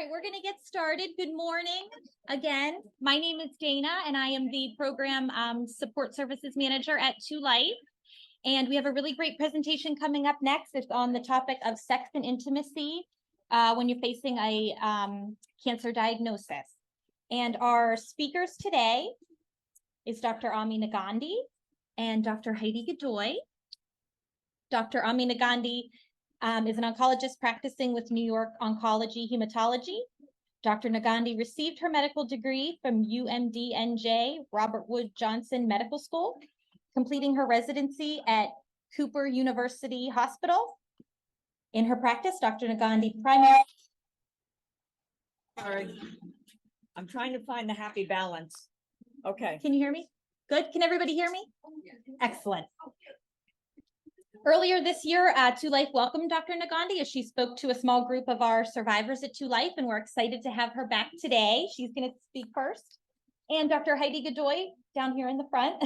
right, we're going to get started. Good morning again. My name is Dana, and I am the Program Support Services Manager at 2Life. And we have a really great presentation coming up next. It's on the topic of sex and intimacy when you're facing a cancer diagnosis. And our speakers today is Dr. Ami Neghandi and Dr. Heidi Godoy. Dr. Ami Neghandi is an oncologist practicing with New York Oncology Hematology. Dr. Neghandi received her medical degree from UMD-NJ Robert Wood Johnson Medical School, completing her residency at Cooper University Hospital. In her practice, Dr. Neghandi primarily... Sorry, I'm trying to find the happy balance. Okay. Can you hear me? Good. Can everybody hear me? Excellent. Earlier this year, 2Life welcomed Dr. Neghandi as she spoke to a small group of our survivors at 2Life, and we're excited to have her back today. She's going to speak first. And Dr. Heidi Godoy, down here in the front,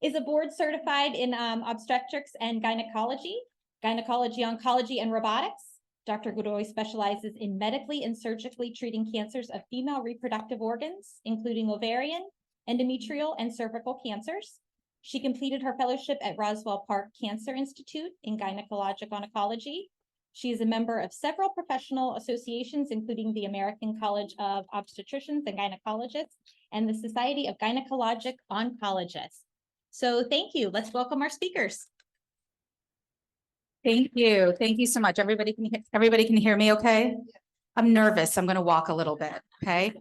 is a board certified in obstetrics and gynecology, oncology, and robotics. Dr. Godoy specializes in medically and surgically treating cancers of female reproductive organs, including ovarian, endometrial, and cervical cancers. She completed her fellowship at Roswell Park Cancer Institute in gynecologic oncology. She is a member of several professional associations, including the American College of Obstetricians and Gynecologists and the Society of Gynecologic Oncologists. So thank you. Let's welcome our speakers. Thank you. Thank you so much. Everybody can hear me okay? I'm nervous. I'm going to walk a little bit. Okay.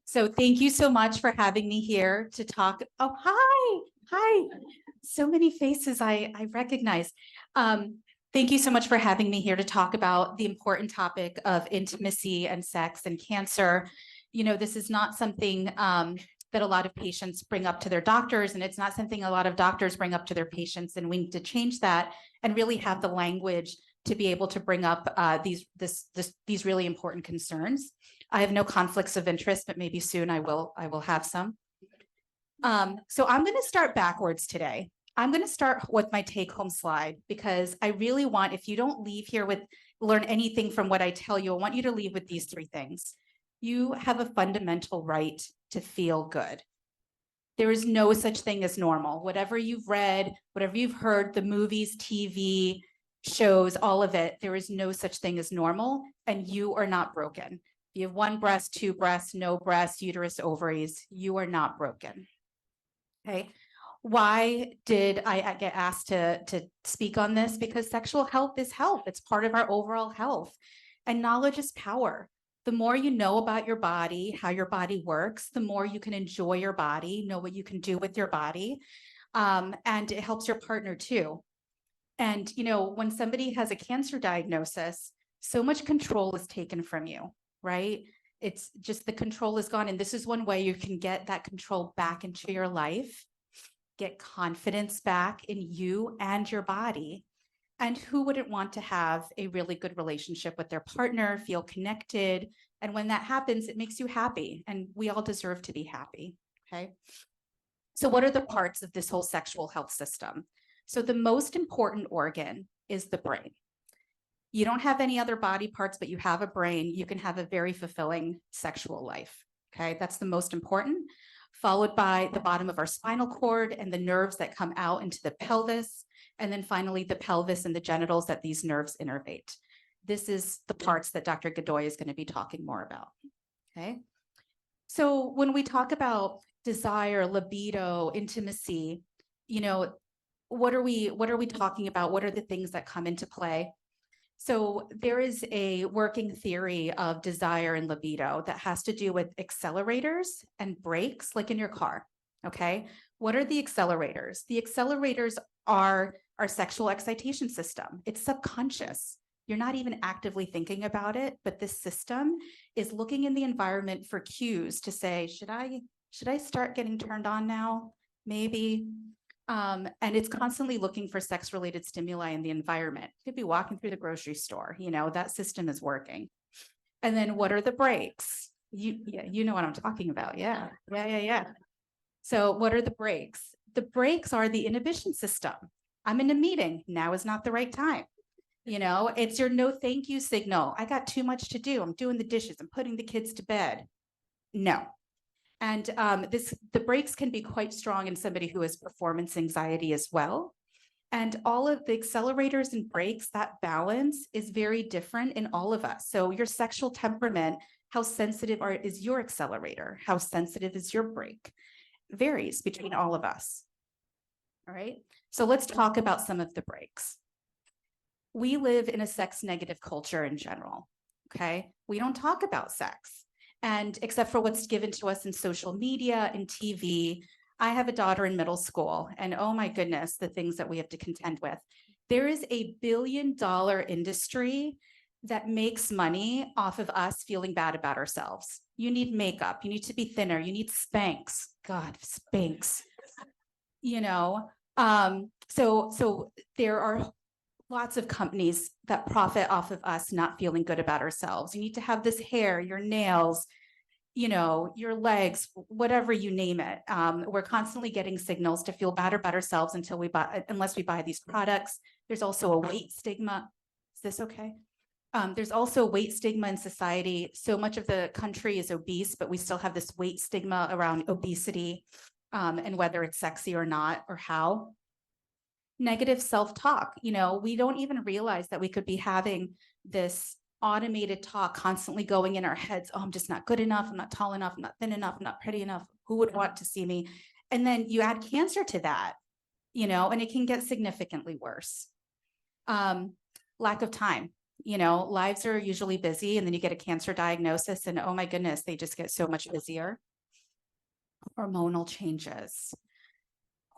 So thank you so much for having me here to talk. Oh, hi. Hi. So many faces I recognize. Thank you so much for having me here to talk about the important topic of intimacy and sex and cancer. You know, this is not something that a lot of patients bring up to their doctors, and it's not something a lot of doctors bring up to their patients, and we need to change that and really have the language to be able to bring up these really important concerns. I have no conflicts of interest, but maybe soon I will have some. So I'm going to start backwards today. I'm going to start with my take-home slide because I really want, if you don't leave here learn anything from what I tell you, I want you to leave with these three things. You have a fundamental right to feel good. There is no such thing as normal. Whatever you've read, whatever you've heard, the movies, TV, shows, all of it, there is no such thing as normal, and you are not broken. If you have one breast, two breasts, no breasts, uterus, ovaries, you are not broken. Okay. Why did I get asked to speak on this? Because sexual health is health. It's part of our overall health. And knowledge is power. The more you know about your body, how your body works, the more you can enjoy your body, know what you can do with your body. And it helps your partner too. And, you know, when somebody has a cancer diagnosis, so much control is taken from you, right? It's just the control is gone. And this is one way you can get that control back into your life, get confidence back in you and your body. And who wouldn't want to have a really good relationship with their partner, feel connected? And when that happens, it makes you happy. And we all deserve to be happy. Okay. So what are the parts of this whole sexual health system? So the most important organ is the brain. You don't have any other body parts, but you have a brain. You can have a very fulfilling sexual life. Okay. That's the most important, followed by the bottom of our spinal cord and the nerves that come out into the pelvis. And then finally, the pelvis and the genitals that these nerves innervate. This is the parts that Dr. Godoy is going to be talking more about. Okay. So when we talk about desire, libido, intimacy, you know, what are we talking about? What are the things that come into play? So there is a working theory of desire and libido that has to do with accelerators and brakes, like in your car. Okay. What are the accelerators? The accelerators are our sexual excitation system. It's subconscious. You're not even actively thinking about it, but this system is looking in the environment for cues to say, should I start getting turned on now? Maybe. And it's constantly looking for sex-related stimuli in the environment. You could be walking through the grocery store, you know, that system is working. And then what are the brakes? You know what I'm talking about. Yeah. So what are the brakes? The brakes are the inhibition system. I'm in a meeting. Now is not the right time. You know, it's your no thank you signal. I got too much to do. I'm doing the dishes. I'm putting the kids to bed. No. And the breaks can be quite strong in somebody who has performance anxiety as well. And all of the accelerators and brakes, that balance is very different in all of us. So your sexual temperament, how sensitive is your accelerator? How sensitive is your brake? Varies between all of us. All right. So let's talk about some of the brakes. We live in a sex negative culture in general. Okay. We don't talk about sex. And except for what's given to us in social media and TV, I have a daughter in middle school, and oh my goodness, the things that we have to contend with. There is a $1 billion industry that makes money off of us feeling bad about ourselves. You need makeup, you need to be thinner, you need Spanx. God, Spanx. You know, so there are lots of companies that profit off of us not feeling good about ourselves. You need to have this hair, your nails, you know, your legs, whatever you name it. We're constantly getting signals to feel bad about ourselves unless we buy these products. There's also a weight stigma. Is this okay? There's also a weight stigma in society. So much of the country is obese, but we still have this weight stigma around obesity, and whether it's sexy or not, or how. Negative self-talk, you know, we don't even realize that we could be having this automated talk constantly going in our heads. Oh, I'm just not good enough. I'm not tall enough. I'm not thin enough. I'm not pretty enough. Who would want to see me? And then you add cancer to that, you know, and it can get significantly worse. Lack of time, you know, lives are usually busy, and then you get a cancer diagnosis and oh my goodness, they just get so much busier. Hormonal changes.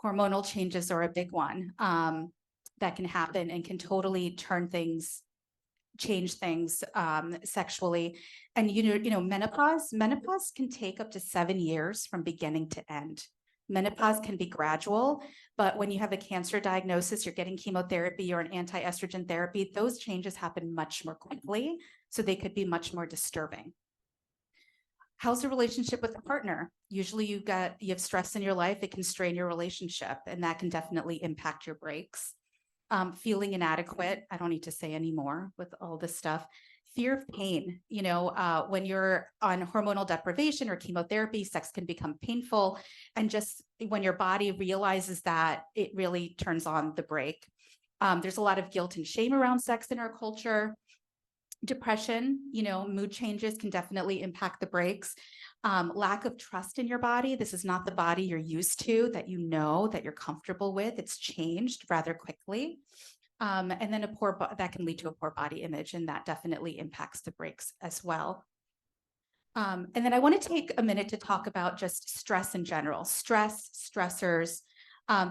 Hormonal changes are a big one that can happen and can totally change things sexually. And you know, menopause can take up to 7 years from beginning to end. Menopause can be gradual, but when you have a cancer diagnosis, you're getting chemotherapy or an anti-estrogen therapy, those changes happen much more quickly, so they could be much more disturbing. How's the relationship with the partner? Usually you have stress in your life, it can strain your relationship, and that can definitely impact your breaks. Feeling inadequate, I don't need to say anymore with all this stuff. Fear of pain, you know, when you're on hormonal deprivation or chemotherapy, sex can become painful. And just when your body realizes that, it really turns on the brake. There's a lot of guilt and shame around sex in our culture. Depression, you know, mood changes can definitely impact the brakes. Lack of trust in your body. This is not the body you're used to, that you know, that you're comfortable with. It's changed rather quickly. And then that can lead to a poor body image, and that definitely impacts the brakes as well. And then I want to take a minute to talk about just stress in general, stressors,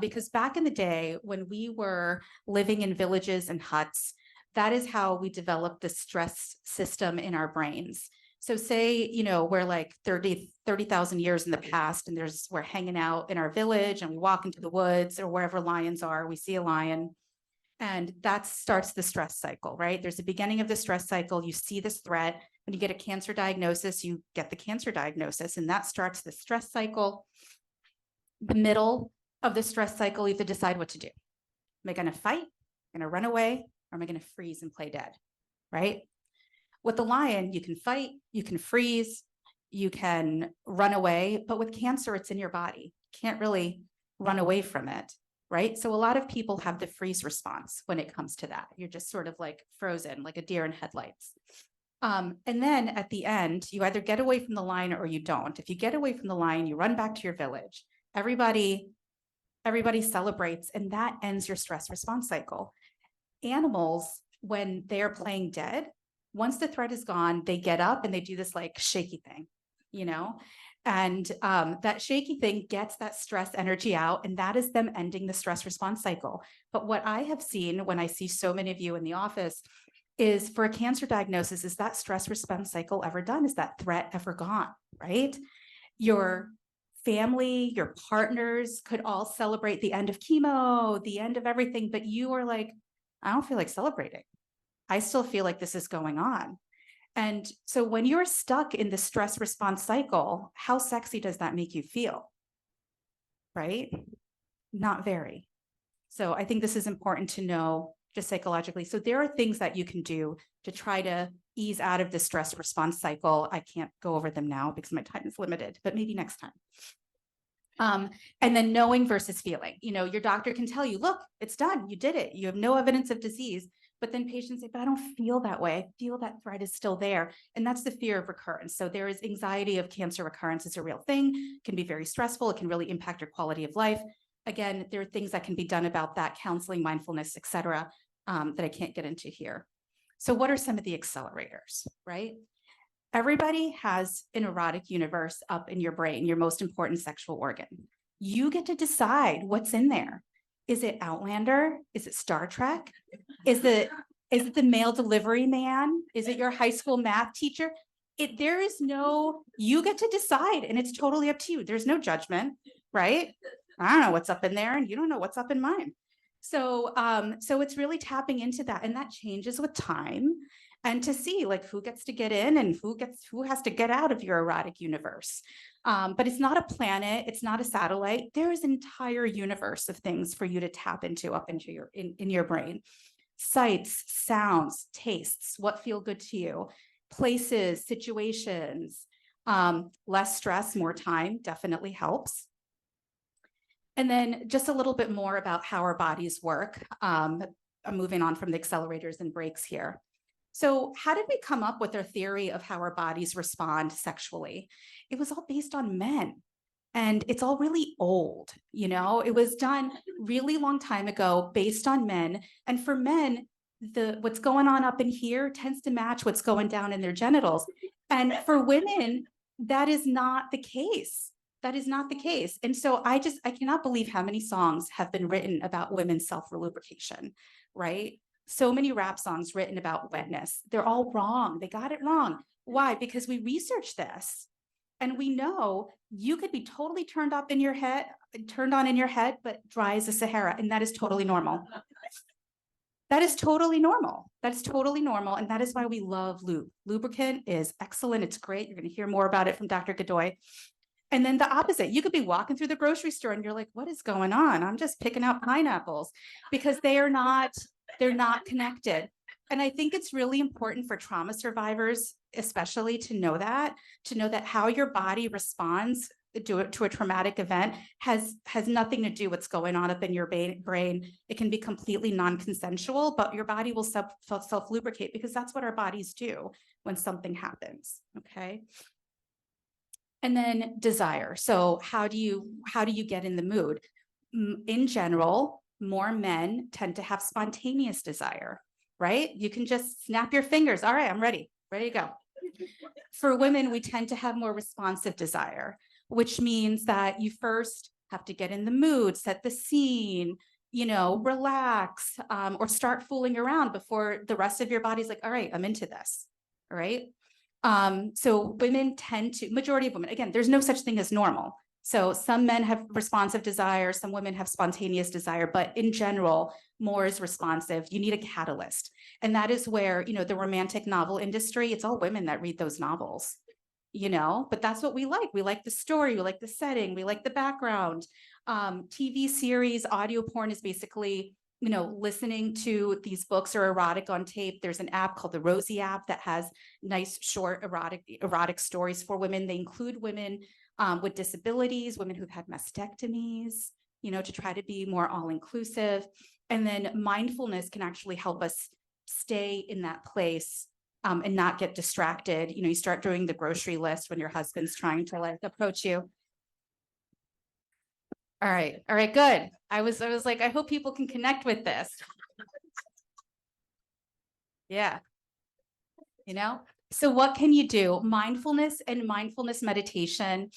because back in the day when we were living in villages and huts, that is how we developed the stress system in our brains. So say, you know, we're like 30,000 years in the past, and we're hanging out in our village, and we walk into the woods or wherever lions are, we see a lion, and that starts the stress cycle, right? There's a beginning of the stress cycle. You see this threat. When you get a cancer diagnosis, you get the cancer diagnosis, and that starts the stress cycle. The middle of the stress cycle, you have to decide what to do. Am I going to fight? Am I going to run away? Or am I going to freeze and play dead, right? With the lion, you can fight, you can freeze, you can run away, but with cancer, it's in your body. You can't really run away from it, right? So a lot of people have the freeze response when it comes to that. You're just sort of like frozen, like a deer in headlights. And then at the end, you either get away from the lion or you don't. If you get away from the lion, you run back to your village. Everybody celebrates, and that ends your stress response cycle. Animals, when they're playing dead, once the threat is gone, they get up and they do this like shaky thing, you know, and that shaky thing gets that stress energy out, and that is them ending the stress response cycle. But what I have seen when I see so many of you in the office is, for a cancer diagnosis, is that stress response cycle ever done? Is that threat ever gone, right? Your family, your partners could all celebrate the end of chemo, the end of everything, but you are like, I don't feel like celebrating. I still feel like this is going on. And so when you're stuck in the stress response cycle, how sexy does that make you feel? Right? Not very. So I think this is important to know just psychologically. So there are things that you can do to try to ease out of the stress response cycle. I can't go over them now because my time is limited, but maybe next time. And then knowing versus feeling, your doctor can tell you, look, it's done. You did it. You have no evidence of disease. But then patients say, but I don't feel that way. I feel that threat is still there. And that's the fear of recurrence. So there is anxiety of cancer recurrence is a real thing. It can be very stressful. It can really impact your quality of life. Again, there are things that can be done about that, counseling, mindfulness, et cetera, that I can't get into here. So what are some of the accelerators, right? Everybody has an erotic universe up in your brain, your most important sexual organ. You get to decide what's in there. Is it Outlander? Is it Star Trek? Is it the male delivery man? Is it your high school math teacher? You get to decide, and it's totally up to you. There's no judgment, right? I don't know what's up in there, and you don't know what's up in mine. So it's really tapping into that, and that changes with time. And to see like who gets to get in and who has to get out of your erotic universe. But it's not a planet, it's not a satellite. There is an entire universe of things for you to tap into up into in your brain. Sights, sounds, tastes, what feel good to you, places, situations, less stress, more time definitely helps. And then just a little bit more about how our bodies work. I'm moving on from the accelerators and brakes here. So how did we come up with our theory of how our bodies respond sexually? It was all based on men. And it's all really old, it was done really long time ago based on men. And for men, what's going on up in here tends to match what's going down in their genitals. And for women, that is not the case. That is not the case. And so I cannot believe how many songs have been written about women's self-lubrication, right? So many rap songs written about wetness. They're all wrong. They got it wrong. Why? Because we researched this. And we know you could be totally turned on in your head, but dry as a Sahara. And that is totally normal. That is totally normal. That's totally normal. And that is why we love lube. Lubricant is excellent. It's great. You're going to hear more about it from Dr. Godoy. And then the opposite, you could be walking through the grocery store and you're like, what is going on? I'm just picking out pineapples, because they're not connected. And I think it's really important for trauma survivors, especially to know that how your body responds to a traumatic event has nothing to do with what's going on up in your brain. It can be completely non-consensual, but your body will self-lubricate, because that's what our bodies do when something happens, okay? And then desire. So how do you get in the mood? In general, more men tend to have spontaneous desire, right? You can just snap your fingers. All right, I'm ready to go. For women, we tend to have more responsive desire, which means that you first have to get in the mood, set the scene, relax, or start fooling around before the rest of your body's like, all right, I'm into this, all right? So women majority of women, again, there's no such thing as normal. So some men have responsive desire, some women have spontaneous desire, but in general, more is responsive. You need a catalyst. And that is where, the romantic novel industry, it's all women that read those novels, but that's what we like. We like the story, we like the setting, we like the background. TV series, audio porn is basically, listening to these books or erotic on tape. There's an app called the Rosie app that has nice, short, erotic stories for women. They include women with disabilities, women who've had mastectomies, to try to be more all-inclusive. And then mindfulness can actually help us stay in that place and not get distracted. You start doing the grocery list when your husband's trying to approach you. All right, good. I was like, I hope people can connect with this. Yeah. So what can you do? Mindfulness and mindfulness meditation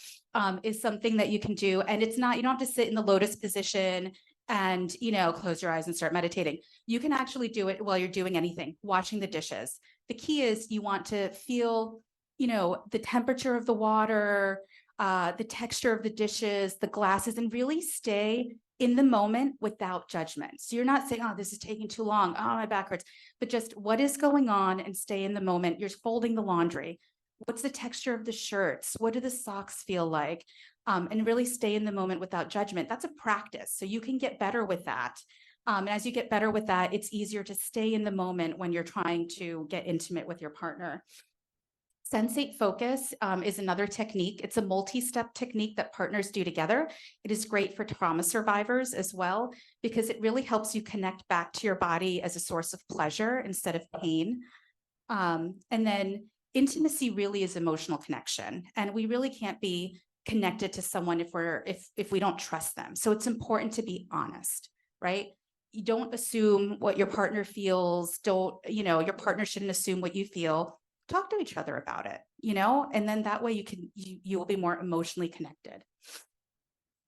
is something that you can do. And it's not, you don't have to sit in the lotus position and, close your eyes and start meditating. You can actually do it while you're doing anything, washing the dishes. The key is you want to feel, the temperature of the water, the texture of the dishes, the glasses, and really stay in the moment without judgment. So you're not saying, oh, this is taking too long. Oh, my back hurts. But just what is going on, and stay in the moment. You're folding the laundry. What's the texture of the shirts? What do the socks feel like? And really stay in the moment without judgment. That's a practice. So you can get better with that. And as you get better with that, it's easier to stay in the moment when you're trying to get intimate with your partner. Sensate focus is another technique. It's a multi-step technique that partners do together. It is great for trauma survivors as well, because it really helps you connect back to your body as a source of pleasure instead of pain. And then intimacy really is emotional connection, and we really can't be connected to someone if we don't trust them. So it's important to be honest, right? You don't assume what your partner feels. Your partner shouldn't assume what you feel. Talk to each other about it, and then that way you will be more emotionally connected.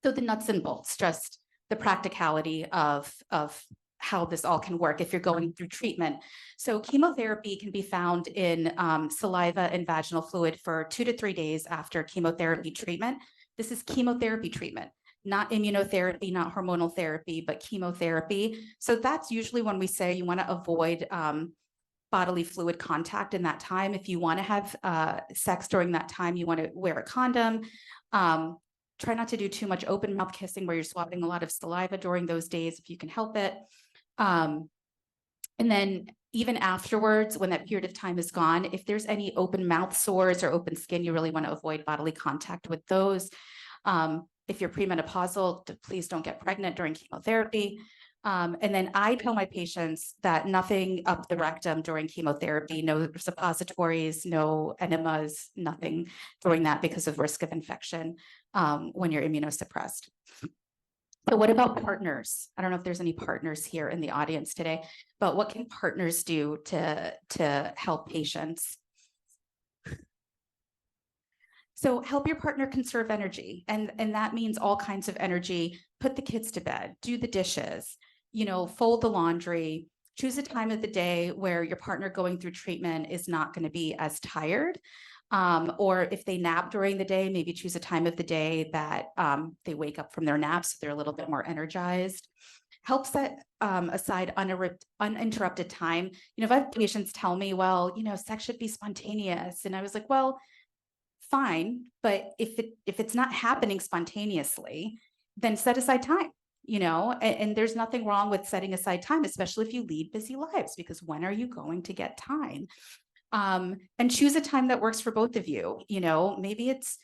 So the nuts and bolts, just the practicality of how this all can work if you're going through treatment. So chemotherapy can be found in saliva and vaginal fluid for 2 to 3 days after chemotherapy treatment. This is chemotherapy treatment, not immunotherapy, not hormonal therapy, but chemotherapy. So that's usually when we say you want to avoid bodily fluid contact in that time. If you want to have sex during that time, you want to wear a condom. Try not to do too much open mouth kissing where you're swallowing a lot of saliva during those days if you can help it. And then even afterwards, when that period of time is gone, if there's any open mouth sores or open skin, you really want to avoid bodily contact with those. If you're premenopausal, please don't get pregnant during chemotherapy. And then I tell my patients that nothing up the rectum during chemotherapy, no suppositories, no enemas, nothing during that because of risk of infection when you're immunosuppressed. So what about partners? I don't know if there's any partners here in the audience today, but what can partners do to help patients? So help your partner conserve energy. And that means all kinds of energy. Put the kids to bed, do the dishes, fold the laundry, choose a time of the day where your partner going through treatment is not going to be as tired. Or if they nap during the day, maybe choose a time of the day that they wake up from their naps, so they're a little bit more energized. Help set aside uninterrupted time. If I have patients tell me, well, sex should be spontaneous. And I was like, well, fine, but if it's not happening spontaneously, then set aside time, and there's nothing wrong with setting aside time, especially if you lead busy lives, because when are you going to get time? And choose a time that works for both of you. Maybe it's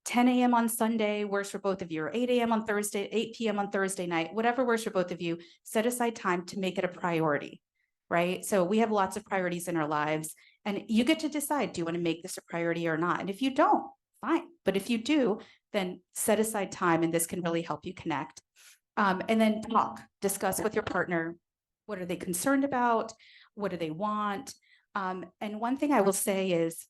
10 a.m. on Sunday works for both of you, or 8 a.m. on Thursday, 8 p.m. on Thursday night, whatever works for both of you. Set aside time to make it a priority, right? So we have lots of priorities in our lives, and you get to decide, do you want to make this a priority or not? And if you don't, fine. But if you do, then set aside time, and this can really help you connect. And then discuss with your partner, what are they concerned about? What do they want? And one thing I will say is,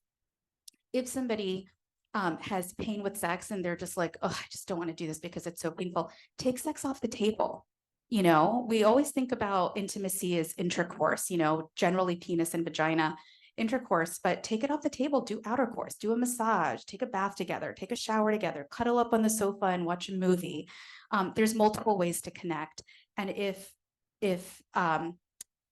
if somebody has pain with sex and they're just like, oh, I just don't want to do this because it's so painful, take sex off the table. We always think about intimacy as intercourse, generally penis and vagina intercourse, but take it off the table, do outer course, do a massage, take a bath together, take a shower together, cuddle up on the sofa and watch a movie. There's multiple ways to connect. And if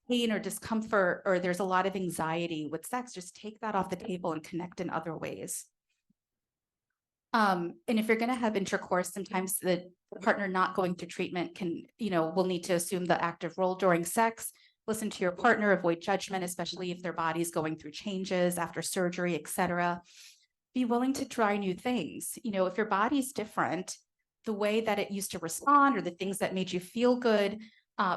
pain or discomfort, or there's a lot of anxiety with sex, just take that off the table and connect in other ways. And if you're going to have intercourse, sometimes the partner not going through treatment will need to assume the active role during sex. Listen to your partner, avoid judgment, especially if their body's going through changes after surgery, etc. Be willing to try new things. If your body's different, the way that it used to respond, or the things that made you feel good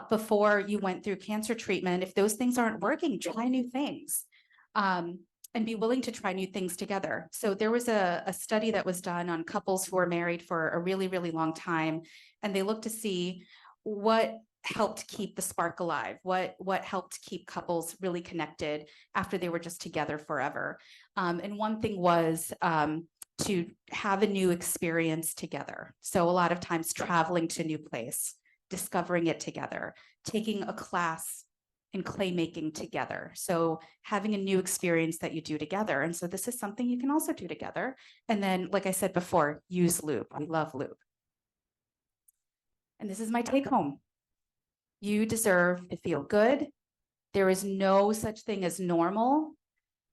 before you went through cancer treatment, if those things aren't working, try new things. And be willing to try new things together. So there was a study that was done on couples who were married for a really, really long time, and they looked to see what helped keep the spark alive, what helped keep couples really connected after they were just together forever. And one thing was to have a new experience together. So a lot of times traveling to a new place, discovering it together, taking a class in clay making together. So having a new experience that you do together. And so this is something you can also do together. And then, like I said before, use lube. I love lube. And this is my take home. You deserve to feel good. There is no such thing as normal,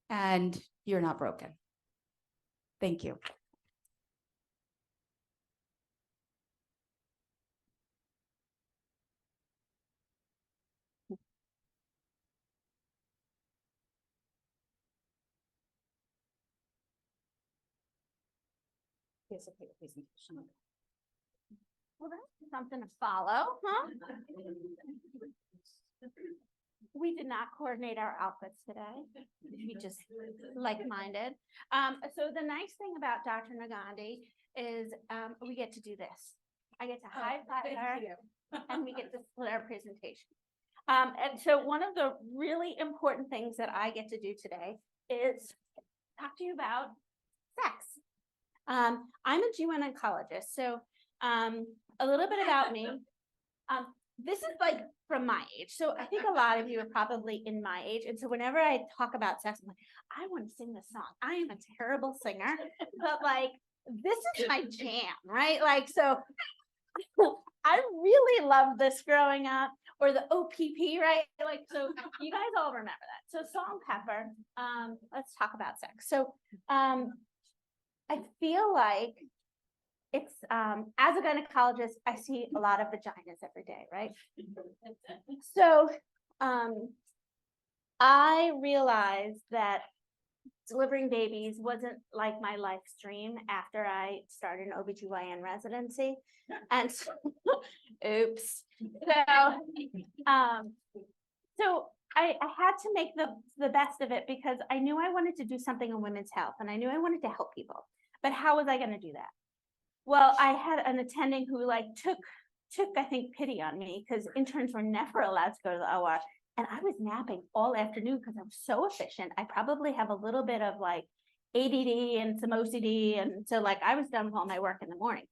and you're not broken. Thank you. Well, that's something to follow, huh? We did not coordinate our outfits today. We just like-minded. So the nice thing about Dr. Neghandi is we get to do this. I get to high five her and we get to split our presentation. And so one of the really important things that I get to do today is talk to you about sex. I'm a GYN oncologist, so a little bit about me. This is like from my age. So I think a lot of you are probably in my age. And so whenever I talk about sex, I'm like, I want to sing this song. I am a terrible singer, but like, this is my jam, right? Like, so I really loved this growing up, or the OPP, right? Like, so you guys all remember that. So salt and pepper, let's talk about sex. So I feel like it's as a gynecologist, I see a lot of vaginas every day, right? So I realized that delivering babies wasn't like my life's dream after I started an OBGYN residency. And so, oops. So I had to make the best of it because I knew I wanted to do something in women's health and I knew I wanted to help people. But how was I going to do that? Well, I had an attending who like took I think pity on me because interns were never allowed to go to the OR. And I was napping all afternoon because I'm so efficient. I probably have a little bit of like ADD and some OCD. And so like I was done with all my work in the morning.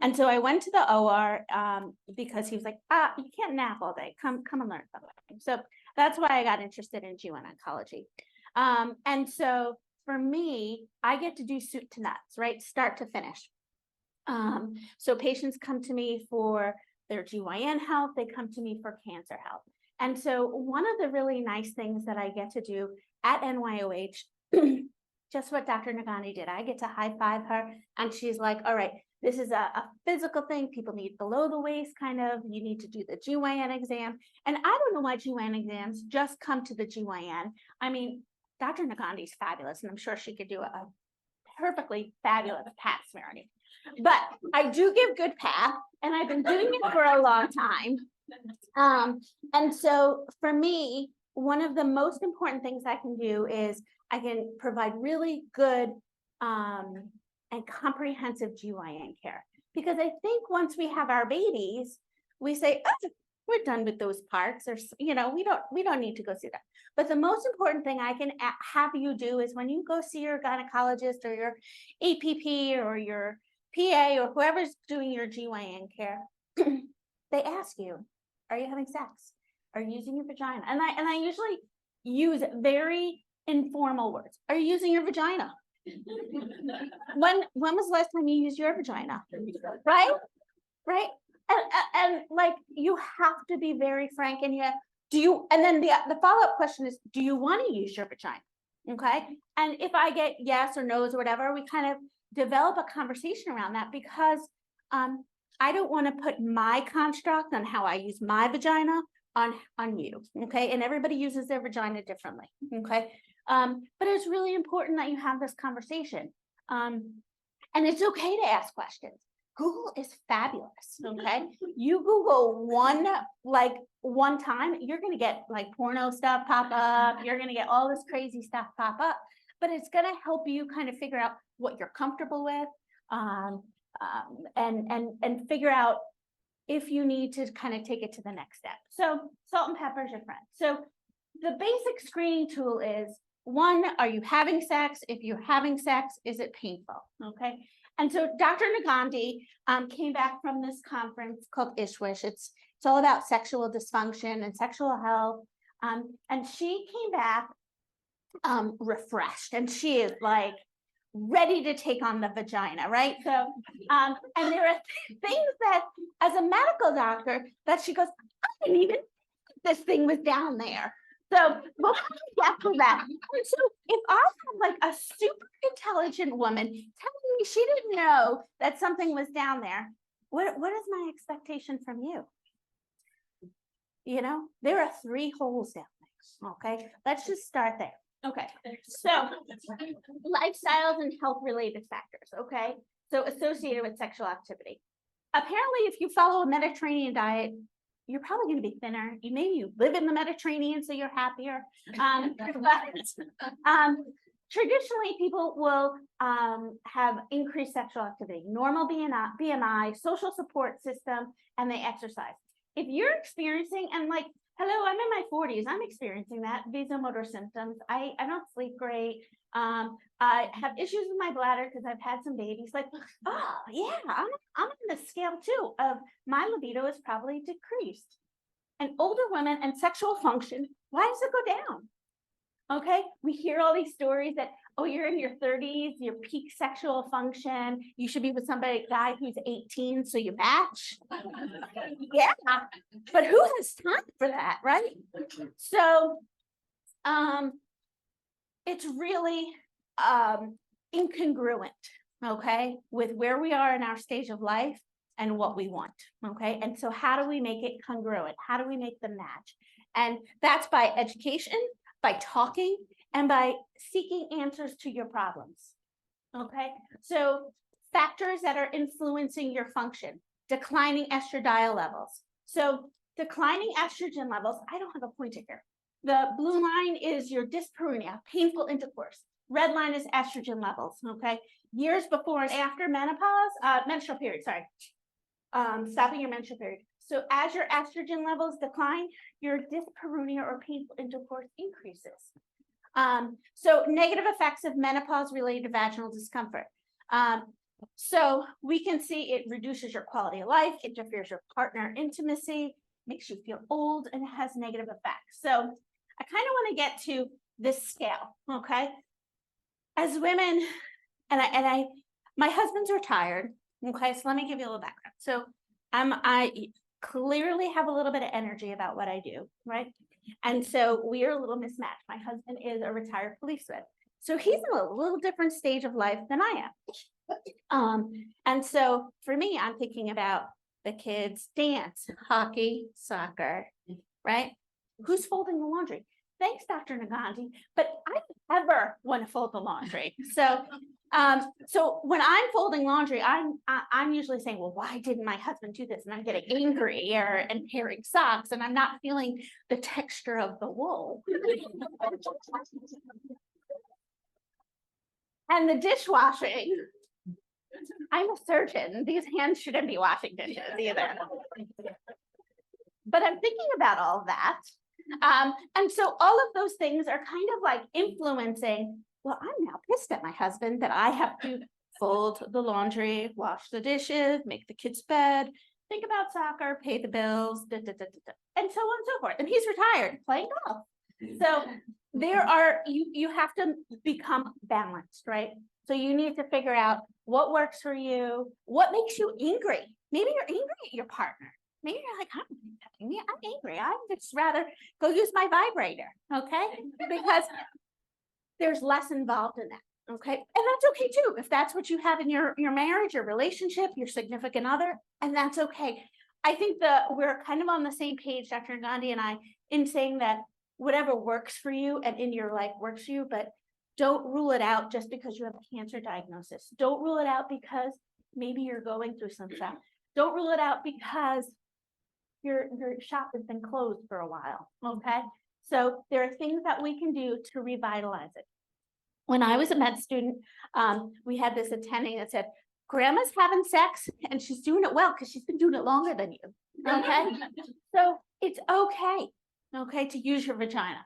And so I went to the OR because he was like, you can't nap all day. Come and learn something. So that's why I got interested in GYN oncology. And so for me, I get to do soup to nuts, right? Start to finish. So patients come to me for their GYN health. They come to me for cancer health. And so one of the really nice things that I get to do at NYOH, just what Dr. Neghandi did, I get to high five her and she's like, all right, this is a physical thing. People need below the waist kind of, you need to do the GYN exam. And I don't know why GYN exams just come to the GYN. I mean, Dr. Neghandi's fabulous and I'm sure she could do a perfectly fabulous pap smearing. But I do give good pap and I've been doing it for a long time. And so for me, one of the most important things I can do is I can provide really good and comprehensive GYN care. Because I think once we have our babies, we say, oh, we're done with those parts, or you know, we don't need to go see that. But the most important thing I can have you do is when you go see your gynecologist or your APP or your PA or whoever's doing your GYN care, they ask you, are you having sex? Are you using your vagina? And I usually use very informal words. Are you using your vagina? When was the last time you used your vagina? Right? And like you have to be very frank and and then the follow-up question is, do you want to use your vagina? Okay. And if I get yes or no's or whatever, we kind of develop a conversation around that because I don't want to put my construct on how I use my vagina on you. Okay. And everybody uses their vagina differently. Okay. But it's really important that you have this conversation. And it's okay to ask questions. Google is fabulous. Okay. You Google one time, you're going to get like porno stuff pop up. You're going to get all this crazy stuff pop up, but it's going to help you kind of figure out what you're comfortable with. And figure out if you need to kind of take it to the next step. So salt and pepper is your friend. So the basic screening tool is, one, are you having sex? If you're having sex, is it painful? Okay. And so Dr. Neghandi came back from this conference called ISWISH. It's all about sexual dysfunction and sexual health. And she came back refreshed, and she is like ready to take on the vagina, right? So, and there are things that, as a medical doctor, that she goes, I didn't even think this thing was down there. So we'll get to that. And so if I have like a super intelligent woman telling me she didn't know that something was down there, what is my expectation from you? You know, there are 3 holes down there. Okay, let's just start there. Okay, so lifestyles and health related factors. Okay, So associated with sexual activity. Apparently, if you follow a Mediterranean diet, you're probably going to be thinner. You live in the Mediterranean, so you're happier. Traditionally, people will have increased sexual activity, normal BMI, social support system, and they exercise. If you're experiencing, and like, hello, I'm in my 40s, I'm experiencing that, vasomotor symptoms. I don't sleep great. I have issues with my bladder because I've had some babies. Like, oh yeah, I'm on the scale too of my libido is probably decreased. And older women and sexual function, why does it go down? Okay, we hear all these stories that, oh, you're in your 30s, your peak sexual function, you should be with guy who's 18, so you match. Yeah, but who has time for that, right? So, it's really incongruent, okay, with where we are in our stage of life and what we want, okay? And so how do we make it congruent? How do we make them match? And that's by education, by talking, and by seeking answers to your problems, okay? So factors that are influencing your function, declining estradiol levels. So declining estrogen levels, I don't have a pointer here. The blue line is your dyspareunia, painful intercourse. Red line is estrogen levels, okay? Years before and after menopause, menstrual period, sorry. Stopping your menstrual period. So as your estrogen levels decline, your dyspareunia or painful intercourse increases. So negative effects of menopause-related vaginal discomfort. So we can see it reduces your quality of life, interferes your partner intimacy, makes you feel old, and it has negative effects. So I kind of want to get to this scale, okay? As women, my husband's retired, okay? So let me give you a little background. So I clearly have a little bit of energy about what I do, right? And so we are a little mismatched. My husband is a retired policeman. So he's in a little different stage of life than I am. And so for me, I'm thinking about the kids, dance, hockey, soccer, right? Who's folding the laundry? Thanks, Dr. Neghandi, but I never want to fold the laundry. So when I'm folding laundry, I'm usually saying, well, why didn't my husband do this? And I'm getting angry and tearing socks, and I'm not feeling the texture of the wool. And the dishwashing, I'm a surgeon. These hands shouldn't be washing dishes either. But I'm thinking about all of that. And so all of those things are kind of like influencing, well, I'm now pissed at my husband that I have to fold the laundry, wash the dishes, make the kids' bed, think about soccer, pay the bills, and so on and so forth. And he's retired playing golf. So you have to become balanced, right? So you need to figure out what works for you, what makes you angry. Maybe you're angry at your partner. Maybe you're like, I'm angry. I'd just rather go use my vibrator, okay? Because there's less involved in that, okay? And that's okay too, if that's what you have in your marriage, your relationship, your significant other, and that's okay. I think we're kind of on the same page, Dr. Neghandi and I, in saying that whatever works for you and in your life works for you, but don't rule it out just because you have a cancer diagnosis. Don't rule it out because maybe you're going through some stuff. Don't rule it out because your shop has been closed for a while, okay? So there are things that we can do to revitalize it. When I was a med student, we had this attending that said, grandma's having sex and she's doing it well because she's been doing it longer than you, okay? So it's okay, to use your vagina.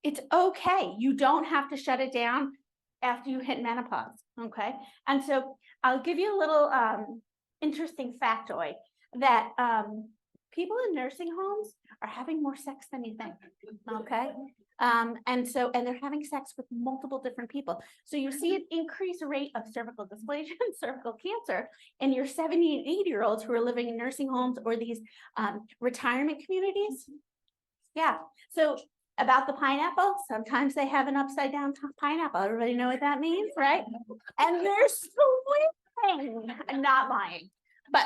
It's okay. You don't have to shut it down after you hit menopause, okay? And so I'll give you a little interesting factoid that people in nursing homes are having more sex than you think, okay? And they're having sex with multiple different people. So you see an increased rate of cervical dysplasia and cervical cancer in your 70 and 80-year-olds who are living in nursing homes or these retirement communities. Yeah, so about the pineapple, sometimes they have an upside down pineapple. Everybody know what that means, right? And they're swimming. I'm not lying, but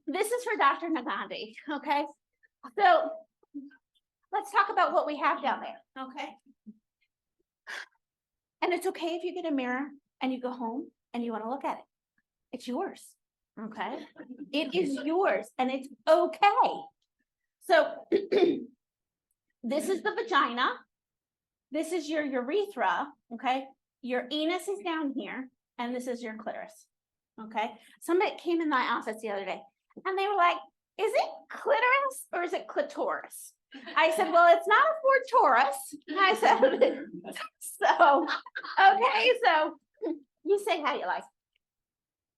this is for Dr. Neghandi, okay? So let's talk about what we have down there, okay? And it's okay if you get a mirror and you go home and you want to look at it. it's yours, okay? It is yours and it's okay. So this is the vagina. This is your urethra, okay? Your anus is down here and this is your clitoris, okay? Somebody came in my office the other day and they were like, is it clitoris or is it clitoris? I said, well, it's not a Ford Taurus. I said, so, okay, so you say how you like.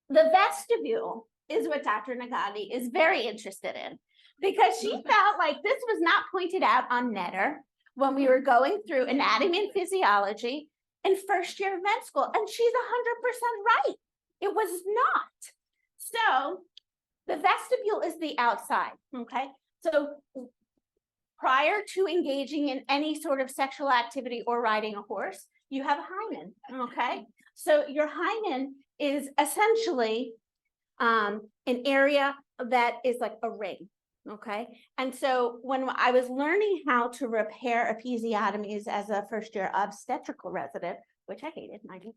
The vestibule is what Dr. Neghandi is very interested in because she felt like this was not pointed out on Netter when we were going through anatomy and physiology in first year of med school, and she's 100% right. It was not. So the vestibule is the outside, okay? So prior to engaging in any sort of sexual activity or riding a horse, you have a hymen, okay? So your hymen is essentially an area that is like a ring, okay? And so when I was learning how to repair episiotomies as a first-year obstetrical resident, which I hated, mind you,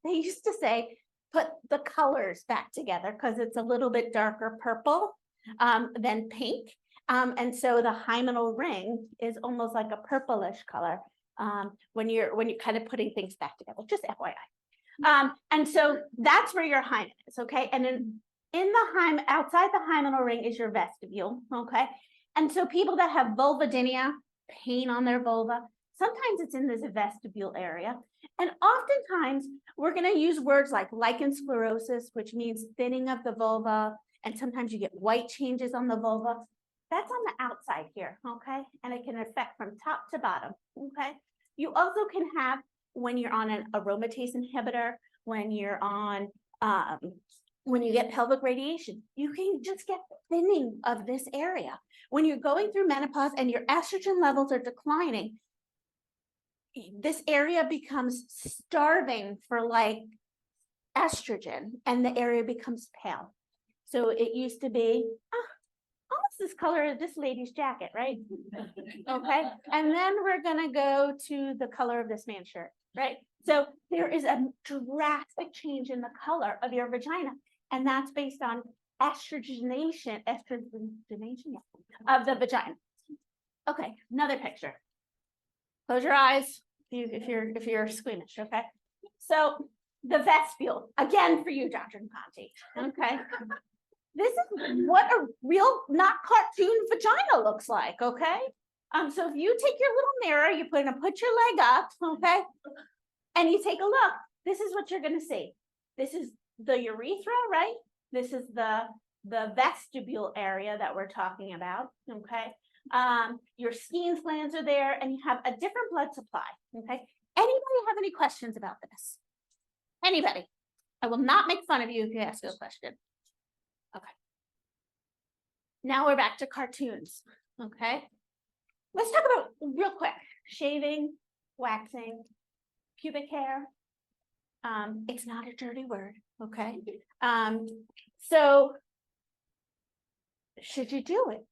they used to say, put the colors back together because it's a little bit darker purple than pink. And so the hymenal ring is almost like a purplish color when you're kind of putting things back together, just FYI. And so that's where your hymen is, okay? And then in the hymen, outside the hymenal ring is your vestibule, okay? And so people that have vulvodynia, pain on their vulva, sometimes it's in this vestibule area. And oftentimes we're gonna use words like lichen sclerosis, which means thinning of the vulva, and sometimes you get white changes on the vulva. That's on the outside here, okay? And it can affect from top to bottom, okay? You also can have, when you're on an aromatase inhibitor, when you're on, when you get pelvic radiation, you can just get thinning of this area. When you're going through menopause and your estrogen levels are declining, this area becomes starving for like estrogen and the area becomes pale. So it used to be almost this color of this lady's jacket, right? Okay, and then we're gonna go to the color of this man's shirt, right? So there is a drastic change in the color of your vagina, and that's based on estrogenation of the vagina. Okay, another picture. Close your eyes if you're squeamish, okay? So the vestibule, again for you, Dr. Neghandi, okay? This is what a real, not cartoon vagina looks like, okay? So if you take your little mirror, you put your leg up, okay? And you take a look, this is what you're gonna see. This is the urethra, right? This is the vestibule area that we're talking about, okay? Your Skene's glands are there and you have a different blood supply, okay? Anybody have any questions about this? Anybody? I will not make fun of you if you ask a question. Okay. Now we're back to cartoons, okay? Let's talk about real quick, shaving, waxing, pubic hair. It's not a dirty word, okay? So should you do it?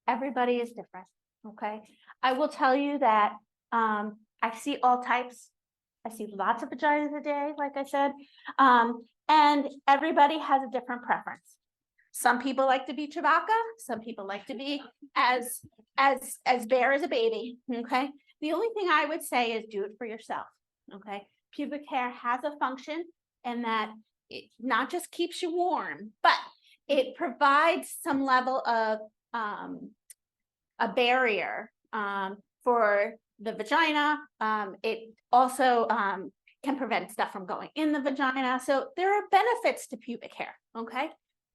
Everybody is different, okay? I will tell you that I see all types. I see lots of vaginas a day, like I said, and everybody has a different preference. Some people like to be Chewbacca. Some people like to be as bare as a baby, okay? The only thing I would say is do it for yourself, okay? Pubic hair has a function in that it not just keeps you warm, but it provides some level of a barrier for the vagina. It also can prevent stuff from going in the vagina. So there are benefits to pubic hair, okay?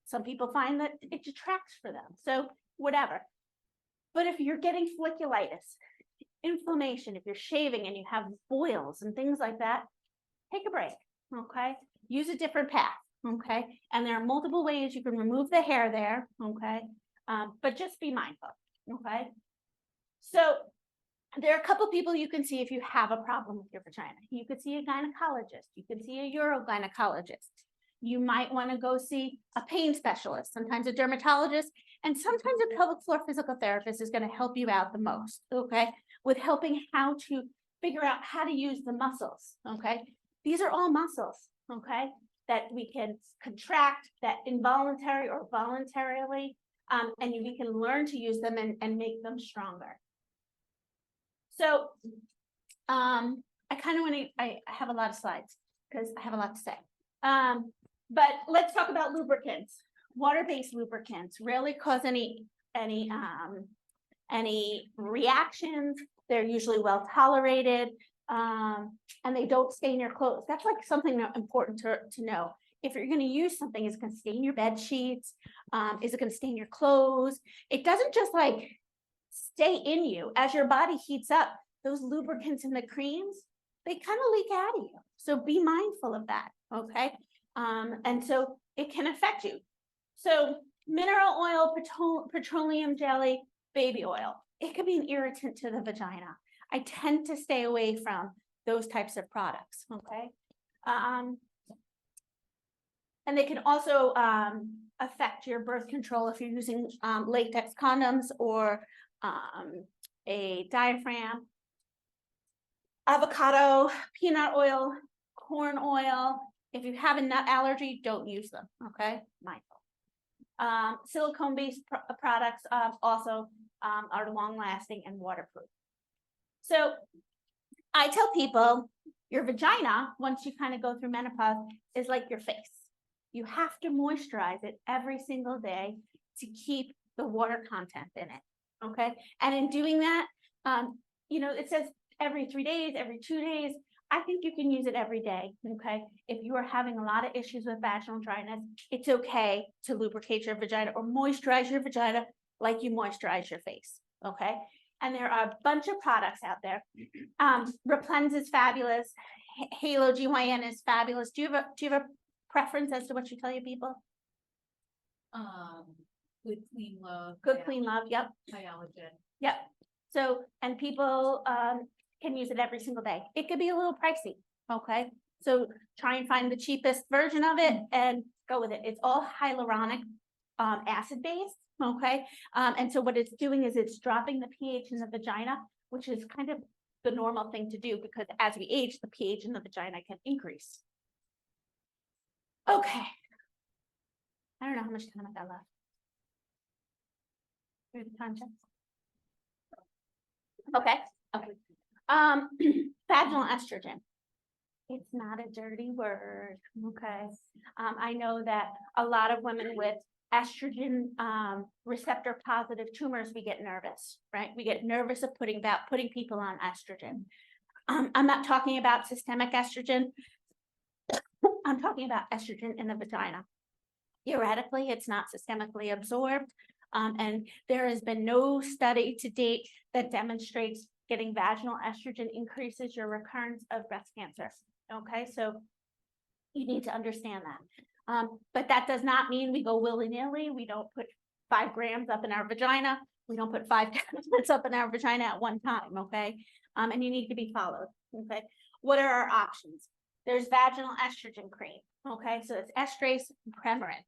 Some people find that it detracts for them, so whatever. But if you're getting folliculitis, inflammation, if you're shaving and you have boils and things like that, take a break, okay? Use a different path, okay? And there are multiple ways you can remove the hair there, okay? But just be mindful, okay? So there are a couple people you can see if you have a problem with your vagina. You could see a gynecologist. You could see a urogynecologist. You might want to go see a pain specialist, sometimes a dermatologist, and sometimes a pelvic floor physical therapist is going to help you out the most, okay? With helping how to figure out how to use the muscles, okay? These are all muscles, okay, that we can contract, that involuntary or voluntarily, and we can learn to use them and make them stronger. So, I kind of want to, I have a lot of slides because I have a lot to say. But let's talk about lubricants. Water-based lubricants rarely cause any reactions. They're usually well tolerated, and they don't stain your clothes. That's like something important to know. If you're going to use something, is it going to stain your bed sheets? Is it going to stain your clothes? It doesn't just like stay in you. As your body heats up, those lubricants and the creams, they kind of leak out of you. So be mindful of that, okay? And so it can affect you. So mineral oil, petroleum jelly, baby oil, it could be an irritant to the vagina. I tend to stay away from those types of products, okay? And they can also affect your birth control if you're using latex condoms or a diaphragm. Avocado, peanut oil, corn oil. If you have a nut allergy, don't use them, okay? Mindful. Silicone-based products also are long-lasting and waterproof. So I tell people your vagina, once you kind of go through menopause, is like your face. You have to moisturize it every single day to keep the water content in it, okay? And in doing that, you know, it says every 3 days, every 2 days. I think you can use it every day, okay? If you are having a lot of issues with vaginal dryness, it's okay to lubricate your vagina or moisturize your vagina like you moisturize your face, okay? And there are a bunch of products out there. Replens is fabulous. Halo GYN is fabulous. Do you have a preference as to what you tell your people? Good clean love. Good clean love, yep. Hyalogen. Yep. So, and people can use it every single day. It could be a little pricey, okay? So try and find the cheapest version of it and go with it. It's all hyaluronic acid based, okay? And so what it's doing is it's dropping the pH in the vagina, which is kind of the normal thing to do because as we age, the pH in the vagina can increase. Okay. I don't know how much time I got left. Here's the time check. Okay. Okay. Vaginal estrogen. It's not a dirty word. Okay. I know that a lot of women with estrogen receptor positive tumors, we get nervous, right? We get nervous of putting people on estrogen. I'm not talking about systemic estrogen. I'm talking about estrogen in the vagina. Theoretically, it's not systemically absorbed. And there has been no study to date that demonstrates getting vaginal estrogen increases your recurrence of breast cancer. Okay, so you need to understand that. But that does not mean we go willy-nilly. We don't put 5 grams up in our vagina. We don't put 5 tablets up in our vagina at one time, okay? And you need to be followed, okay? What are our options? There's vaginal estrogen cream, okay? So it's estrase and Premarin.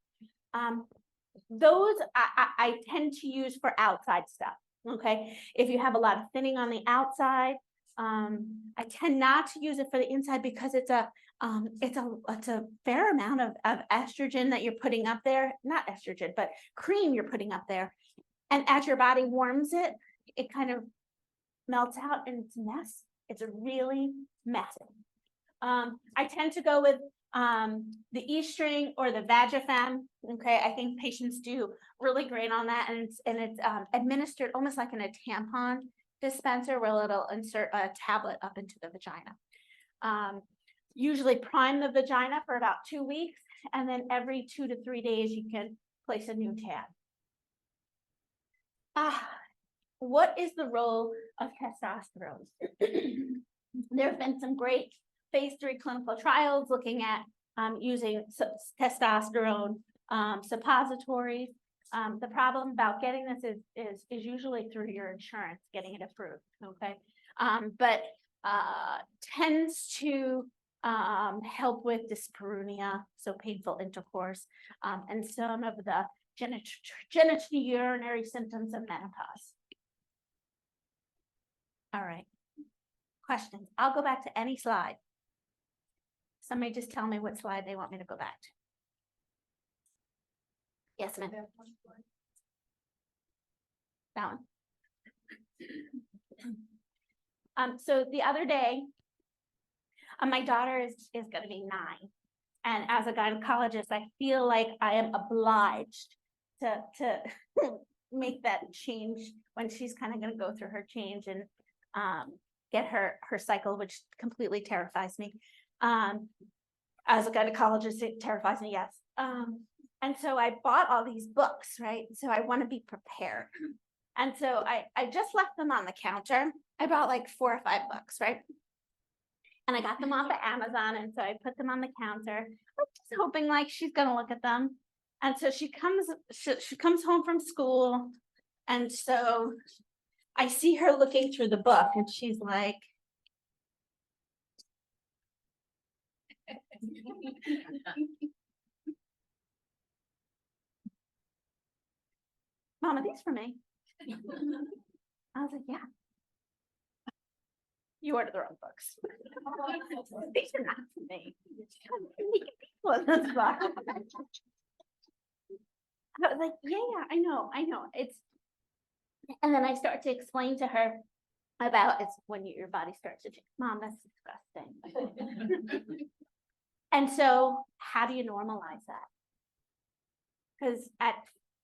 Those I tend to use for outside stuff, okay? If you have a lot of thinning on the outside, I tend not to use it for the inside because it's a fair amount of estrogen that you're putting up there, not estrogen, but cream you're putting up there. And as your body warms it, it kind of melts out and it's a mess. It's a really messy. I tend to go with the E-string or the Vagifem. Okay, I think patients do really great on that, and it's administered almost like in a tampon dispenser where it'll insert a tablet up into the vagina. Usually prime the vagina for about 2 weeks, and then every 2 to 3 days you can place a new tab. What is the role of testosterone? There have been some great phase 3 clinical trials looking at using testosterone suppositories. The problem about getting this is usually through your insurance, getting it approved, okay? But tends to help with dyspareunia, so painful intercourse, and some of the genitourinary symptoms of menopause. All right. questions. I'll go back to any slide. Somebody just tell me what slide they want me to go back to. Yes, ma'am. That one. So the other day, my daughter is gonna be 9. And as a gynecologist, I feel like I am obliged to make that change when she's kind of gonna go through her change and get her cycle, which completely terrifies me. As a gynecologist, it terrifies me, yes. And so I bought all these books, right? So I want to be prepared. And so I just left them on the counter. I bought like 4 or 5 books, right? And I got them off of Amazon, and so I put them on the counter, like just hoping like she's gonna look at them. And so she comes home from school, and so I see her looking through the book, and she's like, "Mom, are these for me?" I was like, "Yeah." You ordered the wrong books. These are not for me. People in this book. I was like, yeah, I know. It's, and then I start to explain to her about it's when your body starts to change. Mom, that's disgusting. And so how do you normalize that? Because at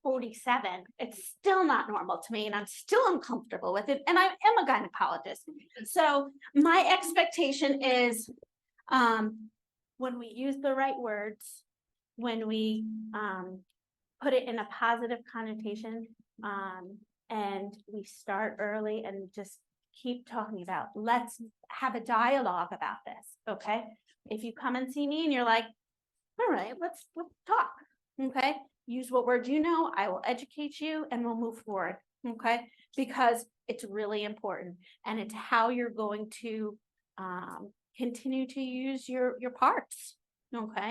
47, it's still not normal to me, and I'm still uncomfortable with it. And I am a gynecologist. So my expectation is when we use the right words, when we put it in a positive connotation, and we start early and just keep talking about, let's have a dialogue about this, okay? If you come and see me and you're like, all right, let's talk, okay? Use what words you know, I will educate you, and we'll move forward, okay? Because it's really important, and it's how you're going to continue to use your parts, okay?